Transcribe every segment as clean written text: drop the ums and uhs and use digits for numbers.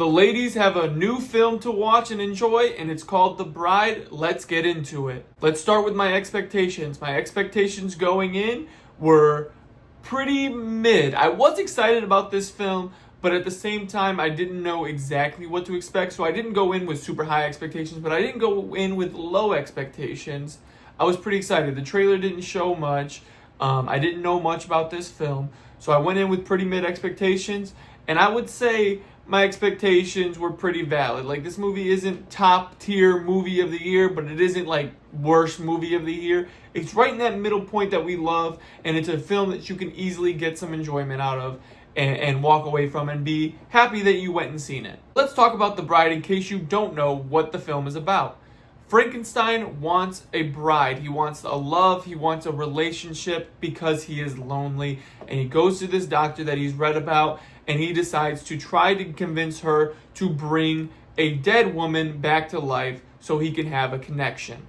The ladies have a new film to watch and enjoy, and it's called The Bride. Let's get into it. Let's start with my expectations. My expectations going in were pretty mid. I was excited about this film, but at the same time, I didn't know exactly what to expect. So I didn't go in with super high expectations, but I didn't go in with low expectations. I was pretty excited. The trailer didn't show much. I didn't know much about this film. So I went in with pretty mid expectations, and I would say my expectations were pretty valid. Like, this movie isn't top tier movie of the year, but it isn't like worst movie of the year. It's right in that middle point that we love, and it's a film that you can easily get some enjoyment out of and walk away from and be happy that you went and seen it. Let's talk about The Bride in case you don't know what the film is about. Frankenstein wants a bride. He wants a love. He wants a relationship because he is lonely. And he goes to this doctor that he's read about, and he decides to try to convince her to bring a dead woman back to life so he can have a connection.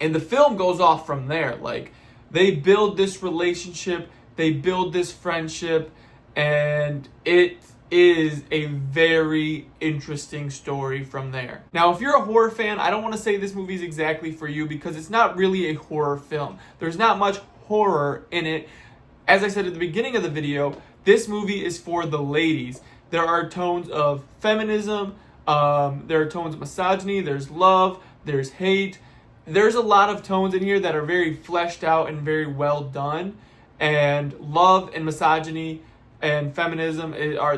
And the film goes off from there. Like, they build this relationship, they build this friendship, and it is a very interesting story from there. Now, if you're a horror fan, I don't want to say this movie is exactly for you because it's not really a horror film. There's not much horror in it. As I said at the beginning of the video, this movie is for the ladies. There are tones of feminism, there are tones of misogyny, there's love, there's hate. There's a lot of tones in here that are very fleshed out and very well done. And love and misogyny and feminism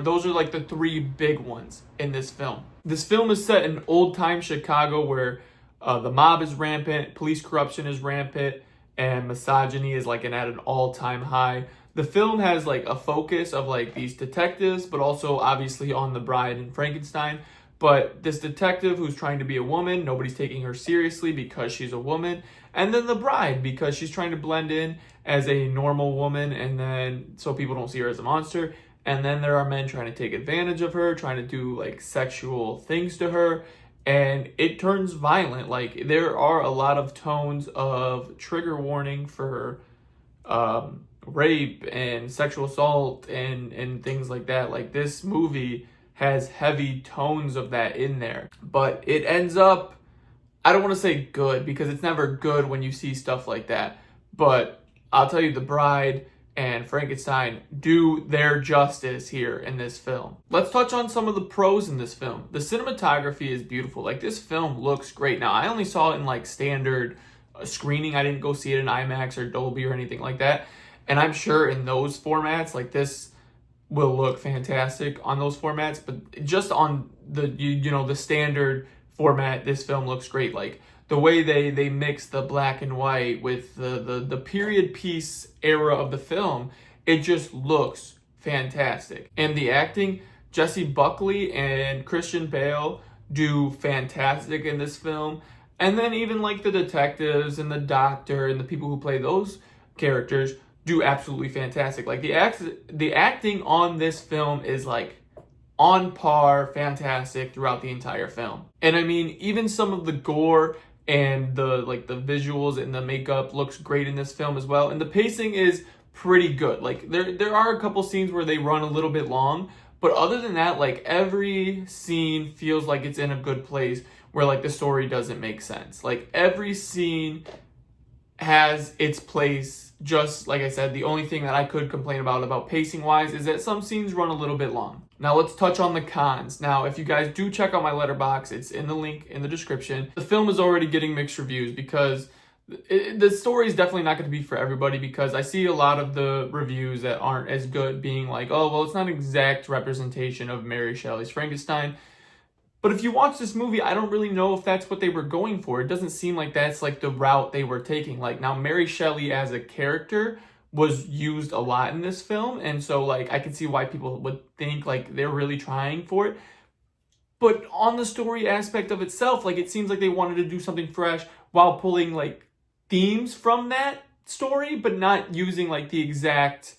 those are like the three big ones in this film. This film is set in old-time Chicago where the mob is rampant, police corruption is rampant, and misogyny is like at an all-time high. The film has like a focus of like these detectives, but also obviously on the bride and Frankenstein. But this detective who's trying to be a woman, nobody's taking her seriously because she's a woman. And then the bride, because she's trying to blend in as a normal woman, and then so people don't see her as a monster. And then there are men trying to take advantage of her, trying to do like sexual things to her. And it turns violent. Like, there are a lot of tones of trigger warning for rape and sexual assault and things like that. Like, this movie has heavy tones of that in there. But it ends up, I don't want to say good, because it's never good when you see stuff like that. But I'll tell you, The Bride and Frankenstein do their justice here in this film. Let's touch on some of the pros in this film. The cinematography is beautiful. Like, this film looks great. Now, I only saw it in like standard screening. I didn't go see it in IMAX or Dolby or anything like that. And I'm sure in those formats, like, this will look fantastic on those formats, but just on the the standard format, this film looks great. Like, the way they mix the black and white with the period piece era of the film, it just looks fantastic. And the acting, Jessie Buckley and Christian Bale do fantastic in this film. And then even like the detectives and the doctor and the people who play those characters do absolutely fantastic. Like, the acting on this film is like on par, fantastic throughout the entire film. And I mean, even some of the gore and the visuals and the makeup looks great in this film as well. And the pacing is pretty good. Like, there are a couple scenes where they run a little bit long, but other than that, like, every scene feels like it's in a good place where like the story doesn't make sense. Like, every scene has its place. Just like I said, the only thing that I could complain about pacing wise is that some scenes run a little bit long. Now let's touch on the cons. Now, if you guys do check out my letterbox, it's in the link in the description. The film is already getting mixed reviews because the story is definitely not going to be for everybody, because I see a lot of the reviews that aren't as good being like, oh, well, it's not an exact representation of Mary Shelley's Frankenstein. But if you watch this movie, I don't really know if that's what they were going for. It doesn't seem like that's like the route they were taking. Like, now, Mary Shelley as a character was used a lot in this film, and so like I can see why people would think like they're really trying for it. But on the story aspect of itself, like, it seems like they wanted to do something fresh while pulling like themes from that story, but not using like the exact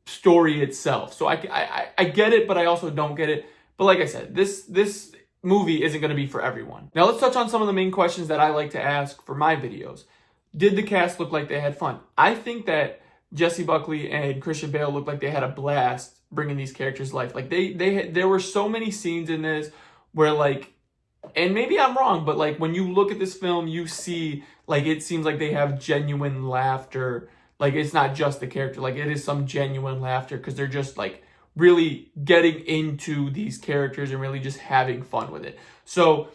story itself. So I get it, but I also don't get it. But like I said, this movie isn't going to be for everyone. Now let's touch on some of the main questions that I like to ask for my videos. Did the cast look like they had fun? I think that Jessie Buckley and Christian Bale looked like they had a blast bringing these characters to life. Like there were so many scenes in this where like, and maybe I'm wrong, but like when you look at this film, you see like it seems like they have genuine laughter. Like it's not just the character, like it is some genuine laughter because they're just like really getting into these characters and really just having fun with it. So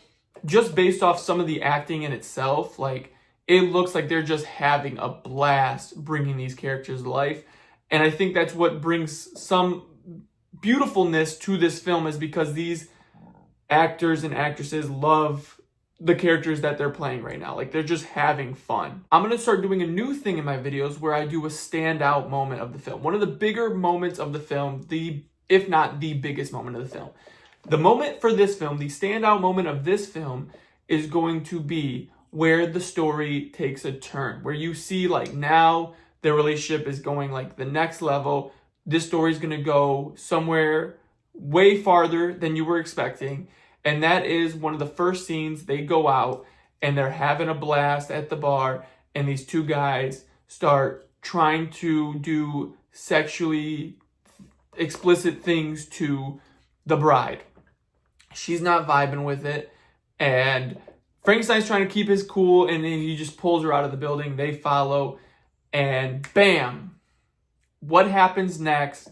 just based off some of the acting in itself, like it looks like they're just having a blast bringing these characters to life. And I think that's what brings some beautifulness to this film, is because these actors and actresses love the characters that they're playing right now. Like they're just having fun. I'm going to start doing a new thing in my videos where I do a standout moment of the film. One of the bigger moments of the film, if not the biggest moment of the film. The moment for this film, the standout moment of this film is going to be where the story takes a turn, where you see like now their relationship is going like the next level. This story is going to go somewhere way farther than you were expecting. And that is one of the first scenes. They go out and they're having a blast at the bar, and these two guys start trying to do sexually explicit things to the bride. She's not vibing with it, and Frankenstein's trying to keep his cool, and then he just pulls her out of the building. They follow, and bam! What happens next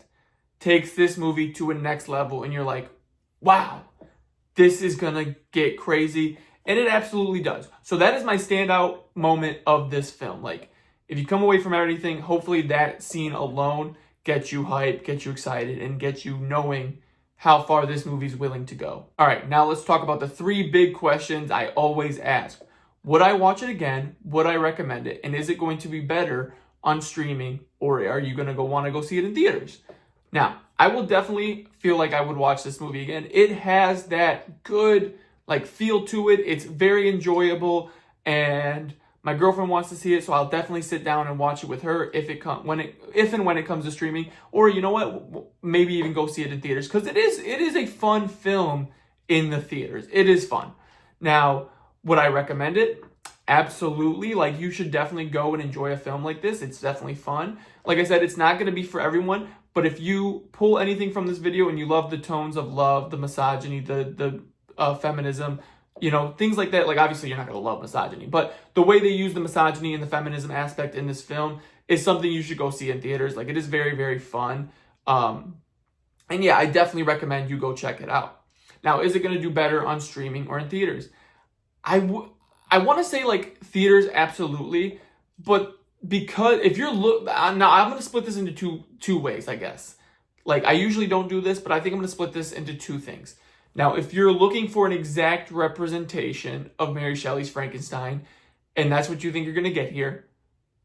takes this movie to a next level, and you're like, wow, this is gonna get crazy. And it absolutely does. So that is my standout moment of this film. Like, if you come away from everything, hopefully that scene alone gets you hyped, gets you excited, and gets you knowing how far this movie's willing to go. All right, now let's talk about the 3 big questions I always ask. Would I watch it again? Would I recommend it? And is it going to be better on streaming, or are you gonna want to go see it in theaters? Now, I will definitely feel like I would watch this movie again. It has that good like feel to it. It's very enjoyable, and my girlfriend wants to see it, so I'll definitely sit down and watch it with her if and when it comes to streaming. Or you know what, maybe even go see it in theaters, because it is a fun film in the theaters. It is fun. Now, would I recommend it? Absolutely. Like, you should definitely go and enjoy a film like this. It's definitely fun. Like I said, it's not going to be for everyone, but if you pull anything from this video and you love the tones of love, the misogyny, the feminism, you know, things like that. Like, obviously you're not going to love misogyny, but the way they use the misogyny and the feminism aspect in this film is something you should go see in theaters. Like, it is very, very fun. And yeah, I definitely recommend you go check it out. Now, is it going to do better on streaming or in theaters? I want to say like theaters, absolutely, but because if you're now I'm going to split this into two ways, I guess. Like, I usually don't do this, but I think I'm going to split this into 2 things. Now, if you're looking for an exact representation of Mary Shelley's Frankenstein, and that's what you think you're going to get here,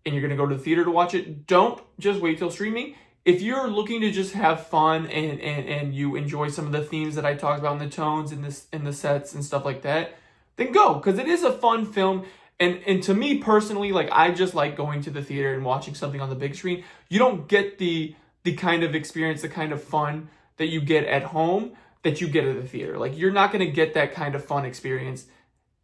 and you're going to go to the theater to watch it, don't just wait till streaming. If you're looking to just have fun and you enjoy some of the themes that I talked about in the tones and the sets and stuff like that, then go, because it is a fun film. And to me personally, like, I just like going to the theater and watching something on the big screen. You don't get the kind of experience, the kind of fun that you get at home that you get at the theater. Like, you're not going to get that kind of fun experience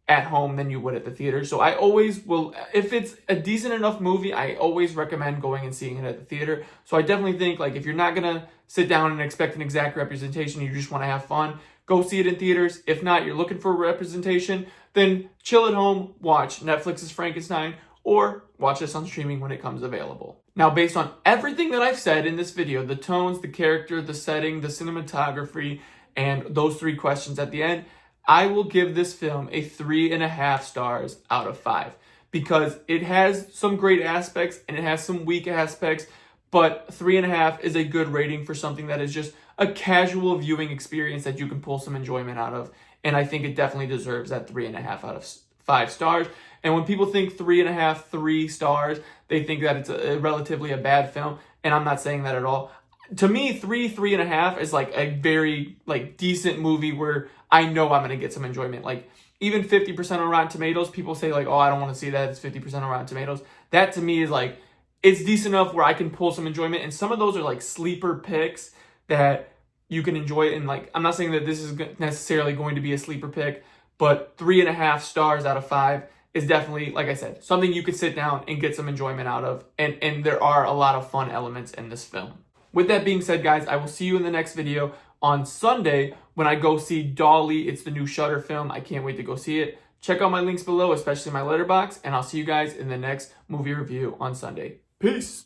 at home than you would at the theater. So I always will, if it's a decent enough movie, I always recommend going and seeing it at the theater. So I definitely think, like, if you're not going to sit down and expect an exact representation, you just want to have fun, go see it in theaters. If not, you're looking for a representation, then chill at home, watch Netflix's Frankenstein, or watch this on streaming when it comes available. Now, based on everything that I've said in this video, the tones, the character, the setting, the cinematography, and those 3 questions at the end, I will give this film a 3.5 stars out of 5, because it has some great aspects and it has some weak aspects, but 3.5 is a good rating for something that is just a casual viewing experience that you can pull some enjoyment out of. And I think it definitely deserves that 3.5 out of 5 stars. And when people think 3.5, 3 stars, they think that it's relatively a bad film. And I'm not saying that at all. To me, 3.5 is like a very like decent movie where I know I'm going to get some enjoyment. Like, even 50% on Rotten Tomatoes, people say like, oh, I don't want to see that. It's 50% on Rotten Tomatoes. That to me is like, it's decent enough where I can pull some enjoyment. And some of those are like sleeper picks that you can enjoy. And like, I'm not saying that this is necessarily going to be a sleeper pick, but 3.5 stars out of 5 is definitely, like I said, something you could sit down and get some enjoyment out of. And there are a lot of fun elements in this film. with that being said, guys, I will see you in the next video on Sunday when I go see Dolly. It's the new Shudder film. I can't wait to go see it. Check out my links below, especially my letterbox, and I'll see you guys in the next movie review on Sunday. Peace.